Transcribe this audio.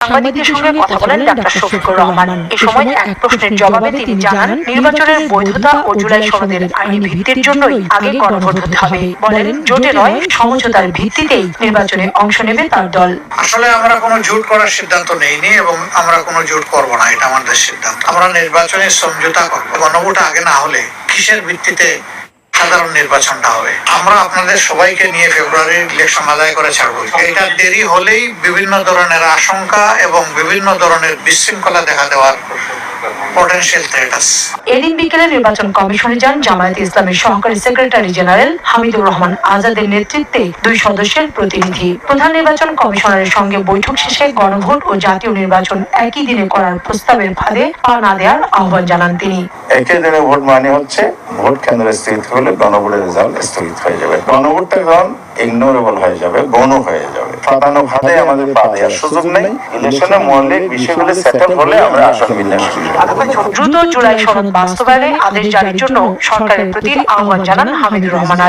সাংবাদিকদের সঙ্গে কথা বলেন ডাক্তার শফিকুর রহমান। এ সময় এক প্রশ্নের জবাবে তিনি জানান, নির্বাচনের বৈধতা ও জুলাই সনদের আইনি ভিত্তির জন্যই আগে গণভোট হতে হবে। বলেন, জোটে নয় সমঝোতার ভিত্তিতেই নির্বাচনে অংশ নেবে তার দল। আসলে আমরা কোনো জোট করার সিদ্ধান্ত নেইনি এবং আমরা কোনো জোট করব না, এটা আমাদের সিদ্ধান্ত। আমরা নির্বাচনের সমঝোতা করব। গণভোট আগে না হলে কিসের ভিত্তিতে সাধারণ নির্বাচনটা হবে? আমরা আপনাদের সবাইকে নিয়ে ফেব্রুয়ারির ইলেকশন আদায় করে ছাড়বো। এটা দেরি হলেই বিভিন্ন ধরনের আশঙ্কা এবং বিভিন্ন ধরনের বিশৃঙ্খলা দেখা দেওয়ার পটেনশিয়াল থ্রেট আছে। এদিন বিকেলে নির্বাচন কমিশনে যান জামায়াতে ইসলামের সহকারী সেক্রেটারি জেনারেল হামিদুর রহমান আজাদের নেতৃত্বে 2 সদস্যের প্রতিনিধি। প্রধান নির্বাচন কমিশনারের সঙ্গে বৈঠক শেষে গণভোট ও জাতীয় নির্বাচন একই দিনে করার প্রস্তাবের ফাঁদে পা না দেওয়ার আহ্বান জানান তিনি। একই দিনে ভোট মানে হচ্ছে ভোট কেন্দ্র স্থগিত হলে গণভোটের রেজাল্ট স্থগিত হয়ে যাবে। গণভোটটা যখন ইগনোরেবল হয়ে যাবে, গৌণ হয়ে যাবে, সাধারণ ভাবে আমাদের পা দেওয়ার সুযোগ নেই। ইলেকশনের মৌলিক বিষয়গুলি সেটেল হলে আমরা আসন বিন্যাস দ্রুত জুলাই সনদ বাস্তবায়নে আদেশ জারির জন্য সরকারের প্রতি আহ্বান জানান হামিদুর রহমান।